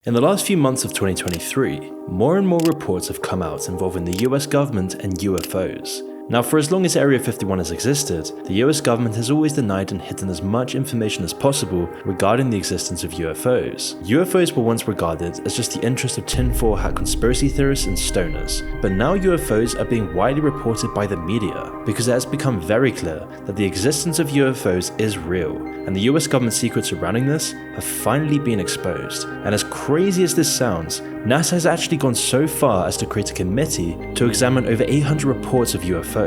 In the last few months of 2023, more and more reports have come out involving the US government and UFOs. Now, for as long as Area 51 has existed, the US government has always denied and hidden as much information as possible regarding the existence of UFOs. UFOs were once regarded as just the interest of tinfoil hat conspiracy theorists and stoners, but now UFOs are being widely reported by the media because it has become very clear that the existence of UFOs is real, and the US government secrets surrounding this have finally been exposed. And as crazy as this sounds, NASA has actually gone so far as to create a committee to examine over 800 reports of UFOs.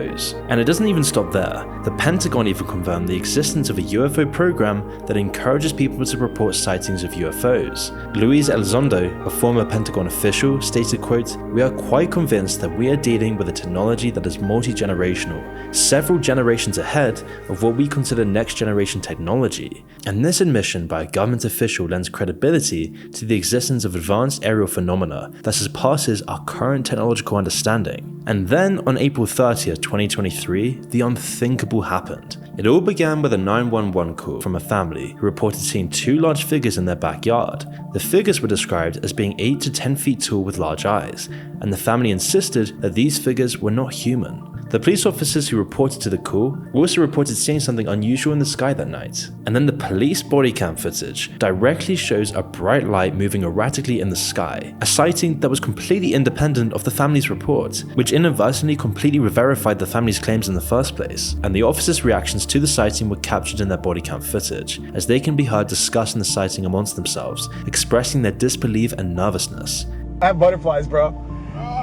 And it doesn't even stop there. The Pentagon even confirmed the existence of a UFO program that encourages people to report sightings of UFOs. Luis Elizondo, a former Pentagon official, stated, quote, "We are quite convinced that we are dealing with a technology that is multi-generational, several generations ahead of what we consider next-generation technology." And this admission by a government official lends credibility to the existence of advanced aerial phenomena that surpasses our current technological understanding. And then on April 30th, 2023, the unthinkable happened. It all began with a 911 call from a family who reported seeing two large figures in their backyard. The figures were described as being 8 to 10 feet tall with large eyes, and the family insisted that these figures were not human. The police officers who reported to the call also reported seeing something unusual in the sky that night. And then the police body cam footage directly shows a bright light moving erratically in the sky, a sighting that was completely independent of the family's report, which inadvertently completely verified the family's claims in the first place. And the officers' reactions to the sighting were captured in their body cam footage, as they can be heard discussing the sighting amongst themselves, expressing their disbelief and nervousness. I have butterflies, bro.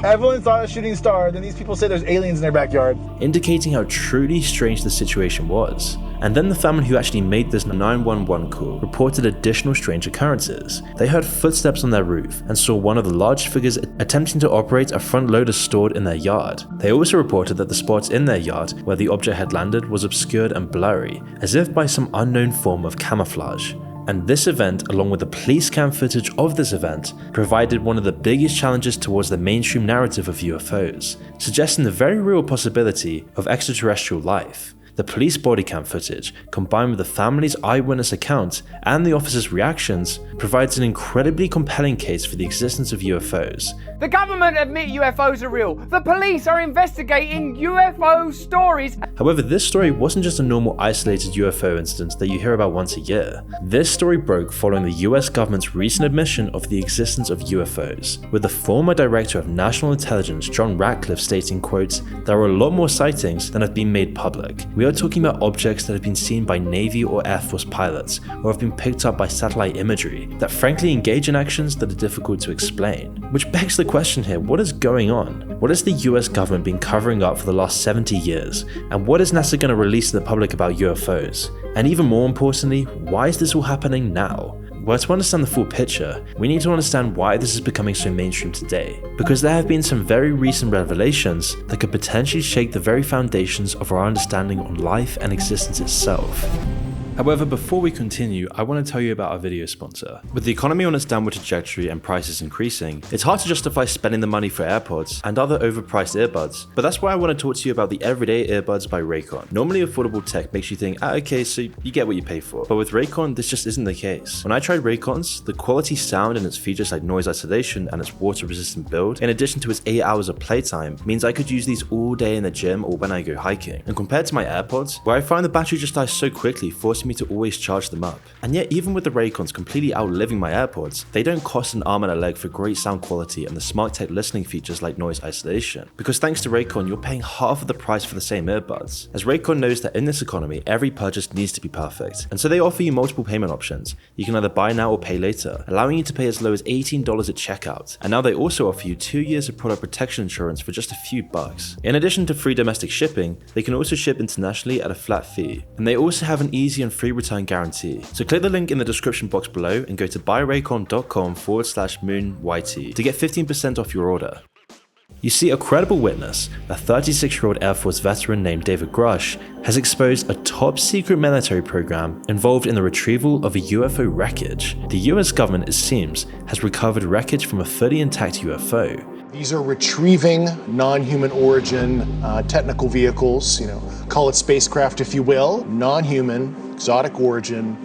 Everyone saw a shooting star, then these people say there's aliens in their backyard. Indicating how truly strange the situation was. And then the family who actually made this 911 call reported additional strange occurrences. They heard footsteps on their roof and saw one of the large figures attempting to operate a front loader stored in their yard. They also reported that the spots in their yard where the object had landed was obscured and blurry, as if by some unknown form of camouflage. And this event, along with the police cam footage of this event, provided one of the biggest challenges towards the mainstream narrative of UFOs, suggesting the very real possibility of extraterrestrial life. The police body cam footage, combined with the family's eyewitness account and the officers' reactions, provides an incredibly compelling case for the existence of UFOs. The government admit UFOs are real. The police are investigating UFO stories. However, this story wasn't just a normal isolated UFO incident that you hear about once a year. This story broke following the US government's recent admission of the existence of UFOs, with the former director of national intelligence John Ratcliffe stating, quote, "There are a lot more sightings than have been made public. We are talking about objects that have been seen by Navy or Air Force pilots, or have been picked up by satellite imagery, that frankly engage in actions that are difficult to explain." Which begs the question here, what is going on? What has the US government been covering up for the last 70 years? And what is NASA going to release to the public about UFOs? And even more importantly, why is this all happening now? Well, to understand the full picture, we need to understand why this is becoming so mainstream today. Because there have been some very recent revelations that could potentially shake the very foundations of our understanding on life and existence itself. However, before we continue, I want to tell you about our video sponsor. With the economy on its downward trajectory and prices increasing, it's hard to justify spending the money for AirPods and other overpriced earbuds, but that's why I want to talk to you about the everyday earbuds by Raycon. Normally affordable tech makes you think, okay, so you get what you pay for. But with Raycon, this just isn't the case. When I tried Raycons, the quality sound and its features like noise isolation and its water-resistant build, in addition to its 8 hours of playtime, means I could use these all day in the gym or when I go hiking. And compared to my AirPods, where I find the battery just dies so quickly, forcing me to always charge them up. And yet, even with the Raycons completely outliving my AirPods, they don't cost an arm and a leg for great sound quality and the smart tech listening features like noise isolation. Because thanks to Raycon, you're paying half of the price for the same earbuds. As Raycon knows that in this economy, every purchase needs to be perfect. And so they offer you multiple payment options. You can either buy now or pay later, allowing you to pay as low as $18 at checkout. And now they also offer you 2 years of product protection insurance for just a few bucks. In addition to free domestic shipping, they can also ship internationally at a flat fee. And they also have an easy and free return guarantee. So click the link in the description box below and go to buyraycon.com/moonyt to get 15% off your order. You see, a credible witness, a 36-year-old Air Force veteran named David Grush, has exposed a top-secret military program involved in the retrieval of a UFO wreckage. The US government, it seems, has recovered wreckage from a fully intact UFO. These are retrieving non-human origin technical vehicles, call it spacecraft if you will, non-human, exotic origin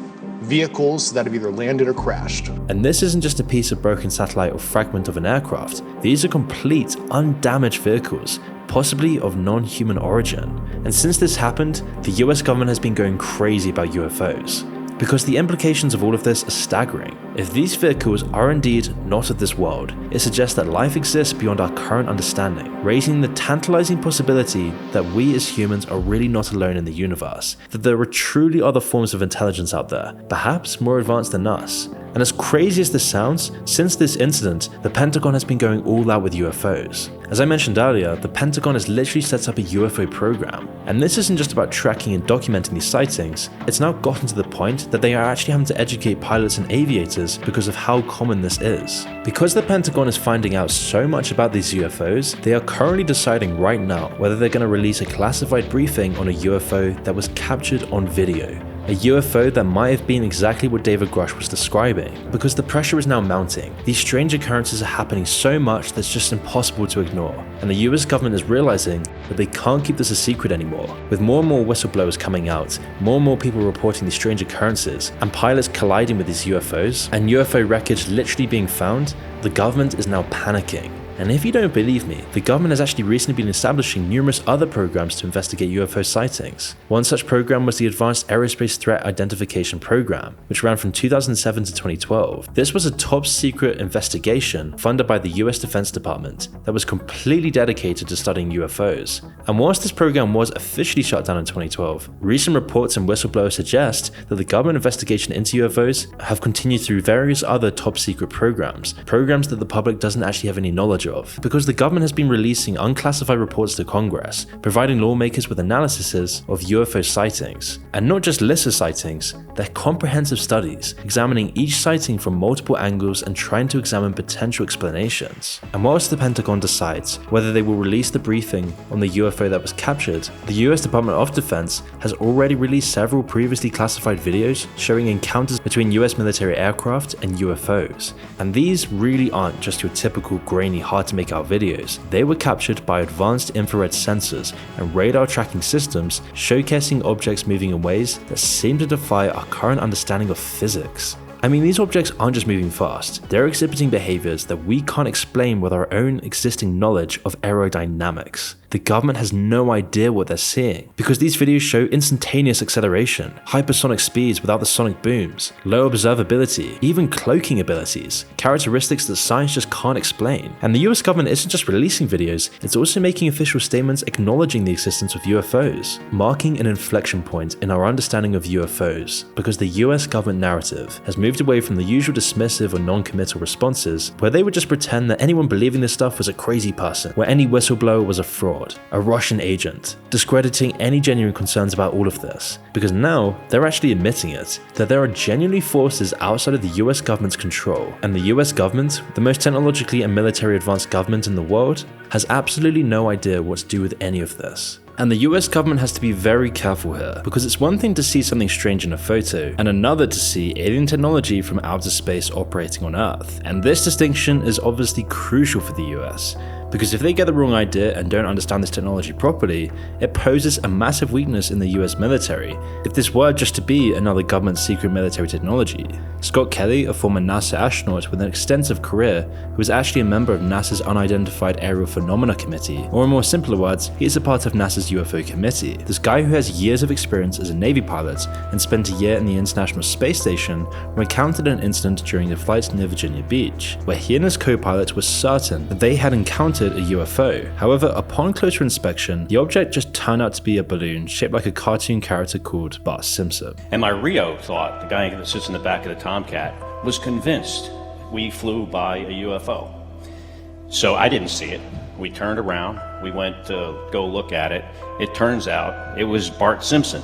vehicles that have either landed or crashed. And this isn't just a piece of broken satellite or fragment of an aircraft. These are complete, undamaged vehicles, possibly of non-human origin. And since this happened, the US government has been going crazy about UFOs. Because the implications of all of this are staggering. If these vehicles are indeed not of this world, it suggests that life exists beyond our current understanding, raising the tantalizing possibility that we as humans are really not alone in the universe, that there are truly other forms of intelligence out there, perhaps more advanced than us. And as crazy as this sounds, since this incident, the Pentagon has been going all out with UFOs. As I mentioned earlier, the Pentagon has literally set up a UFO program. And this isn't just about tracking and documenting these sightings, it's now gotten to the point that they are actually having to educate pilots and aviators because of how common this is. Because the Pentagon is finding out so much about these UFOs, they are currently deciding right now whether they're going to release a classified briefing on a UFO that was captured on video. A UFO that might have been exactly what David Grush was describing, because the pressure is now mounting. These strange occurrences are happening so much that it's just impossible to ignore, and the US government is realizing that they can't keep this a secret anymore. With more and more whistleblowers coming out, more and more people reporting these strange occurrences, and pilots colliding with these UFOs, and UFO wreckage literally being found, the government is now panicking. And if you don't believe me, the government has actually recently been establishing numerous other programs to investigate UFO sightings. One such program was the Advanced Aerospace Threat Identification Program, which ran from 2007 to 2012. This was a top secret investigation funded by the US Defense Department that was completely dedicated to studying UFOs. And whilst this program was officially shut down in 2012, recent reports and whistleblowers suggest that the government investigation into UFOs have continued through various other top secret programs that the public doesn't actually have any knowledge of, because the government has been releasing unclassified reports to Congress, providing lawmakers with analyses of UFO sightings. And not just lists of sightings, they're comprehensive studies, examining each sighting from multiple angles and trying to examine potential explanations. And whilst the Pentagon decides whether they will release the briefing on the UFO that was captured, the US Department of Defense has already released several previously classified videos showing encounters between US military aircraft and UFOs. And these really aren't just your typical grainy, hard to make out videos. They were captured by advanced infrared sensors and radar tracking systems, showcasing objects moving in ways that seem to defy our current understanding of physics. I mean, these objects aren't just moving fast, they're exhibiting behaviors that we can't explain with our own existing knowledge of aerodynamics. The government has no idea what they're seeing, because these videos show instantaneous acceleration, hypersonic speeds without the sonic booms, low observability, even cloaking abilities, characteristics that science just can't explain. And the US government isn't just releasing videos, it's also making official statements acknowledging the existence of UFOs, marking an inflection point in our understanding of UFOs, because the US government narrative has moved away from the usual dismissive or non-committal responses, where they would just pretend that anyone believing this stuff was a crazy person, where any whistleblower was a fraud, a Russian agent, discrediting any genuine concerns about all of this, because now they're actually admitting it, that there are genuinely forces outside of the US government's control, and the US government, the most technologically and military advanced government in the world, has absolutely no idea what to do with any of this. And the US government has to be very careful here, because it's one thing to see something strange in a photo, and another to see alien technology from outer space operating on Earth. And this distinction is obviously crucial for the US, because if they get the wrong idea and don't understand this technology properly, it poses a massive weakness in the US military, if this were just to be another government secret military technology. Scott Kelly, a former NASA astronaut with an extensive career, who is actually a member of NASA's Unidentified Aerial Phenomena Committee, or in more simpler words, he is a part of NASA's UFO committee. This guy who has years of experience as a Navy pilot and spent a year in the International Space Station recounted an incident during a flight near Virginia Beach, where he and his co-pilot were certain that they had encountered a UFO. However, upon closer inspection, the object just turned out to be a balloon shaped like a cartoon character called Bart Simpson. And my Rio thought, the guy that sits in the back of the Tomcat, was convinced we flew by a UFO. So I didn't see it. We turned around, we went to go look at it. It turns out it was Bart Simpson.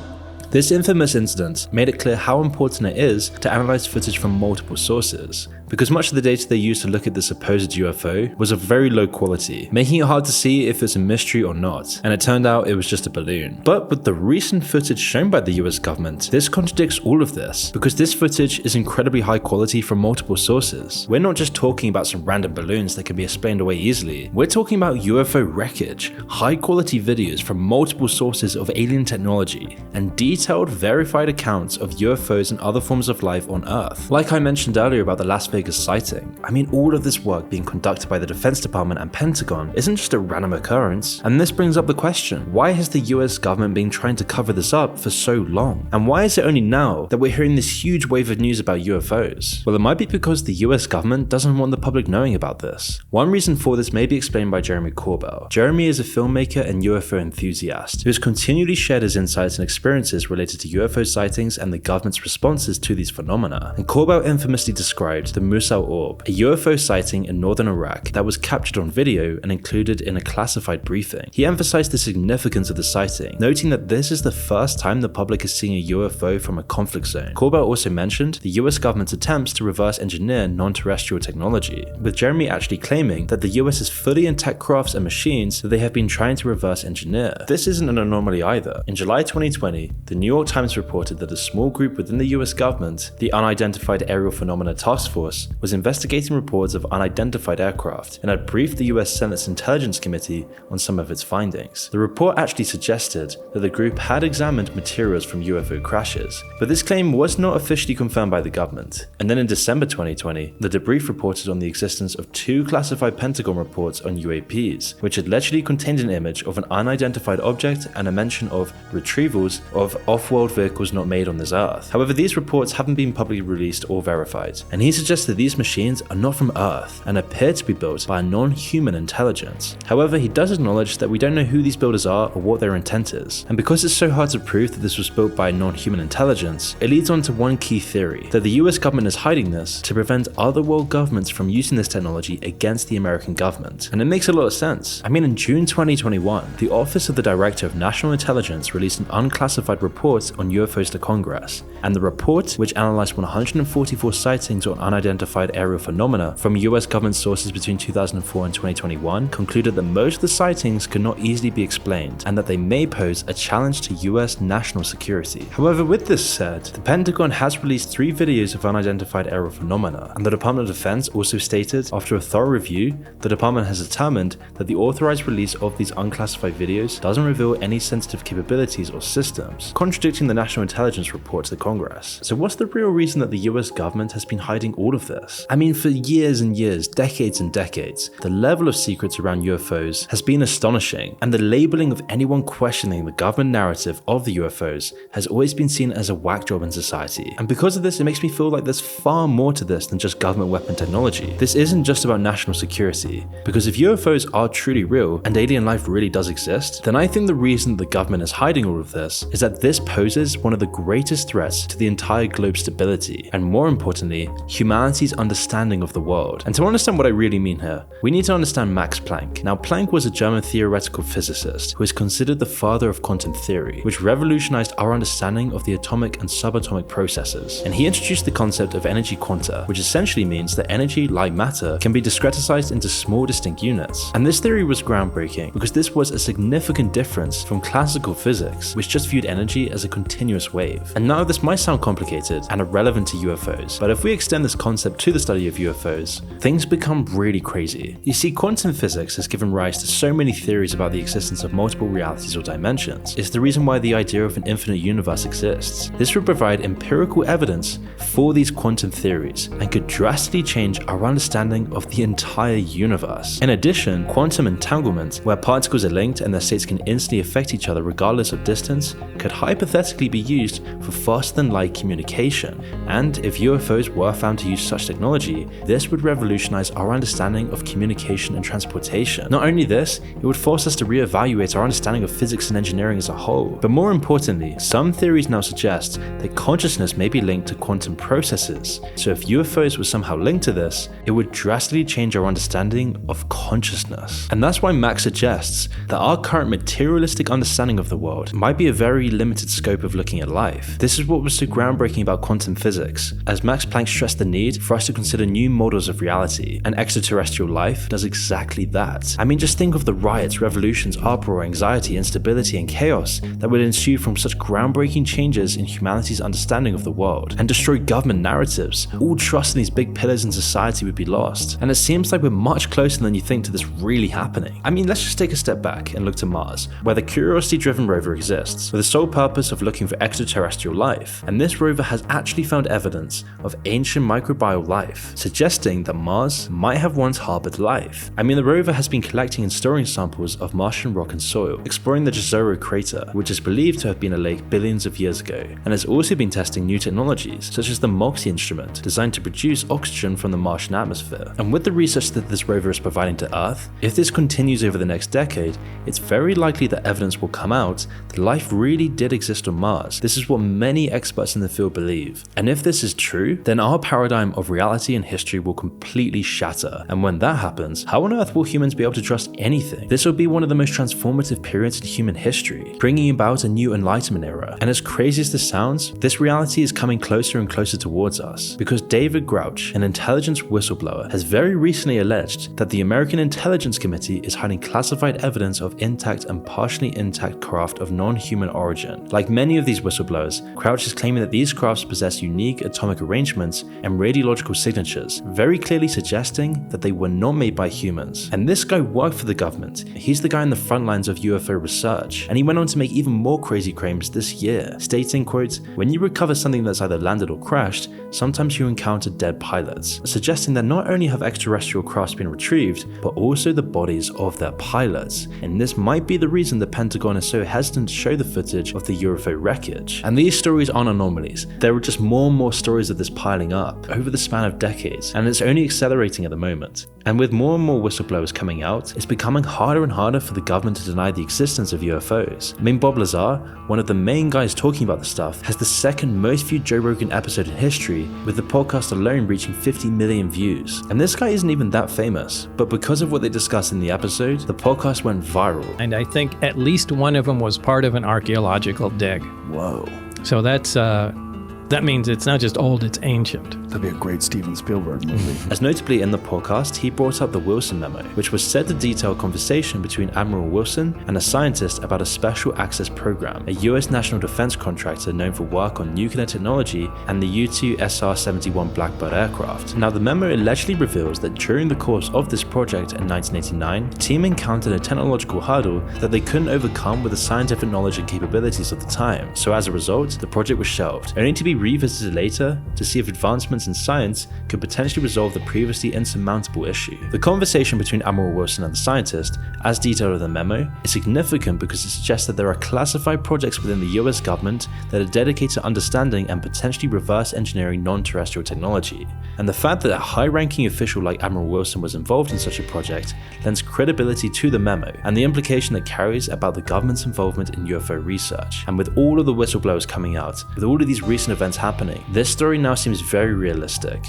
This infamous incident made it clear how important it is to analyze footage from multiple sources. because much of the data they used to look at the supposed UFO was of very low quality, making it hard to see if it's a mystery or not, and it turned out it was just a balloon. But with the recent footage shown by the US government, this contradicts all of this, because this footage is incredibly high quality from multiple sources. We're not just talking about some random balloons that can be explained away easily, we're talking about UFO wreckage, high quality videos from multiple sources of alien technology, and detailed verified accounts of UFOs and other forms of life on Earth. Like I mentioned earlier about the Las Vegas sighting, I mean, all of this work being conducted by the Defense Department and Pentagon isn't just a random occurrence, and this brings up the question, why has the US government been trying to cover this up for so long? And why is it only now that we're hearing this huge wave of news about UFOs? Well, it might be because the US government doesn't want the public knowing about this. One reason for this may be explained by Jeremy Corbell. Jeremy is a filmmaker and UFO enthusiast who has continually shared his insights and experiences related to UFO sightings and the government's responses to these phenomena. And Corbell infamously described the Musal Orb, a UFO sighting in northern Iraq that was captured on video and included in a classified briefing. He emphasized the significance of the sighting, noting that this is the first time the public is seeing a UFO from a conflict zone. Corbell also mentioned the US government's attempts to reverse engineer non-terrestrial technology, with Jeremy actually claiming that the US has fully intact crafts and machines that they have been trying to reverse engineer. This isn't an anomaly either. In July 2020, the New York Times reported that a small group within the US government, the Unidentified Aerial Phenomena Task Force, was investigating reports of unidentified aircraft and had briefed the US Senate's Intelligence Committee on some of its findings. The report actually suggested that the group had examined materials from UFO crashes, but this claim was not officially confirmed by the government. And then in December 2020, the debrief reported on the existence of 2 classified Pentagon reports on UAPs, which allegedly contained an image of an unidentified object and a mention of retrievals of off-world vehicles not made on this Earth. However, these reports haven't been publicly released or verified, and he suggests that these machines are not from Earth and appear to be built by a non-human intelligence. However, he does acknowledge that we don't know who these builders are or what their intent is, and because it's so hard to prove that this was built by a non-human intelligence, it leads on to one key theory, that the US government is hiding this to prevent other world governments from using this technology against the American government. And it makes a lot of sense. I mean, in June 2021, the Office of the Director of National Intelligence released an unclassified report on UFOs to Congress, and the report, which analyzed 144 sightings on unidentified aerial phenomena from US government sources between 2004 and 2021, concluded that most of the sightings could not easily be explained and that they may pose a challenge to US national security. However, with this said, the Pentagon has released 3 videos of unidentified aerial phenomena, and the Department of Defense also stated, after a thorough review, the department has determined that the authorized release of these unclassified videos doesn't reveal any sensitive capabilities or systems, contradicting the National Intelligence report to the Congress. So what's the real reason that the US government has been hiding all of this? I mean, for years and years, decades and decades, the level of secrets around UFOs has been astonishing, and the labeling of anyone questioning the government narrative of the UFOs has always been seen as a whack job in society. And because of this, it makes me feel like there's far more to this than just government weapon technology. This isn't just about national security, because if UFOs are truly real and alien life really does exist, then I think the reason the government is hiding all of this is that this poses one of the greatest threats to the entire globe's stability, and more importantly, humanity's understanding of the world. And to understand what I really mean here, we need to understand Max Planck. Now, Planck was a German theoretical physicist who is considered the father of quantum theory, which revolutionized our understanding of the atomic and subatomic processes. And he introduced the concept of energy quanta, which essentially means that energy, like matter, can be discretized into small distinct units. And this theory was groundbreaking because this was a significant difference from classical physics, which just viewed energy as a continuous wave. And now this might sound complicated and irrelevant to UFOs, but if we extend this concept to the study of UFOs, things become really crazy. You see, quantum physics has given rise to so many theories about the existence of multiple realities or dimensions. It's the reason why the idea of an infinite universe exists. This would provide empirical evidence for these quantum theories and could drastically change our understanding of the entire universe. In addition, quantum entanglement, where particles are linked and their states can instantly affect each other regardless of distance, could hypothetically be used for faster than light communication. And if UFOs were found to use such technology, this would revolutionize our understanding of communication and transportation. Not only this, it would force us to reevaluate our understanding of physics and engineering as a whole. But more importantly, some theories now suggest that consciousness may be linked to quantum processes. So if UFOs were somehow linked to this, it would drastically change our understanding of consciousness. And that's why Max suggests that our current materialistic understanding of the world might be a very limited scope of looking at life. This is what was so groundbreaking about quantum physics, as Max Planck stressed the need for us to consider new models of reality, and extraterrestrial life does exactly that. I mean, just think of the riots, revolutions, uproar, anxiety, instability, and chaos that would ensue from such groundbreaking changes in humanity's understanding of the world, and destroy government narratives. All trust in these big pillars in society would be lost, and it seems like we're much closer than you think to this really happening. I mean, let's just take a step back and look to Mars, where the Curiosity-driven rover exists, with the sole purpose of looking for extraterrestrial life, and this rover has actually found evidence of ancient microbial life, suggesting that Mars might have once harbored life. I mean, the rover has been collecting and storing samples of Martian rock and soil, exploring the Jezero crater, which is believed to have been a lake billions of years ago, and has also been testing new technologies, such as the MOXIE instrument, designed to produce oxygen from the Martian atmosphere. And with the research that this rover is providing to Earth, if this continues over the next decade, it's very likely that evidence will come out that life really did exist on Mars. This is what many experts in the field believe. And if this is true, then our paradigm of reality and history will completely shatter. And when that happens, how on earth will humans be able to trust anything? This will be one of the most transformative periods in human history, bringing about a new Enlightenment era. And as crazy as this sounds, this reality is coming closer and closer towards us, because David Grouch, an intelligence whistleblower, has very recently alleged that the American Intelligence Committee is hiding classified evidence of intact and partially intact craft of non-human origin. Like many of these whistleblowers, Grouch is claiming that these crafts possess unique atomic arrangements and radiological signatures, very clearly suggesting that they were not made by humans. And this guy worked for the government. He's the guy in the front lines of UFO research, and he went on to make even more crazy claims this year, stating, quote, "When you recover something that's either landed or crashed, sometimes you encounter dead pilots," suggesting that not only have extraterrestrial crafts been retrieved, but also the bodies of their pilots. And this might be the reason the Pentagon is so hesitant to show the footage of the UFO wreckage. And these stories aren't anomalies. There are just more and more stories of this piling up over the span of decades, and it's only accelerating at the moment. And with more and more whistleblowers coming out, it's becoming harder and harder for the government to deny the existence of UFOs. I mean, Bob Lazar, one of the main guys talking about the stuff, has the second most viewed Joe Rogan episode in history, with the podcast alone reaching 50 million views. And this guy isn't even that famous, but because of what they discussed in the episode, the podcast went viral. And I think at least one of them was part of an archaeological dig. Whoa. So that means it's not just old, it's ancient. That'd be a great Steven Spielberg movie. As notably in the podcast, he brought up the Wilson memo, which was said to detail a conversation between Admiral Wilson and a scientist about a special access program, a US national defense contractor known for work on nuclear technology and the U-2 SR-71 Blackbird aircraft. Now, the memo allegedly reveals that during the course of this project in 1989, the team encountered a technological hurdle that they couldn't overcome with the scientific knowledge and capabilities of the time. So as a result, the project was shelved, only to be revisited later to see if advancements in science could potentially resolve the previously insurmountable issue. The conversation between Admiral Wilson and the scientist, as detailed in the memo, is significant because it suggests that there are classified projects within the US government that are dedicated to understanding and potentially reverse engineering non-terrestrial technology. And the fact that a high-ranking official like Admiral Wilson was involved in such a project lends credibility to the memo and the implication it carries about the government's involvement in UFO research. And with all of the whistleblowers coming out, with all of these recent events happening, this story now seems very realistic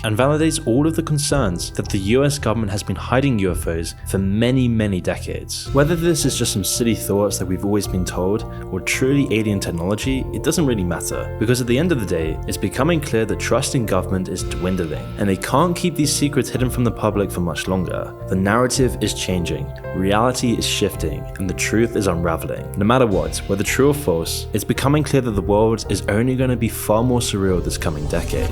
and validates all of the concerns that the US government has been hiding UFOs for many, many decades. Whether this is just some silly thoughts that we've always been told or truly alien technology, it doesn't really matter, because at the end of the day, it's becoming clear that trust in government is dwindling, and they can't keep these secrets hidden from the public for much longer. The narrative is changing, reality is shifting, and the truth is unraveling. No matter what, whether true or false, it's becoming clear that the world is only going to be far more surreal this coming decade.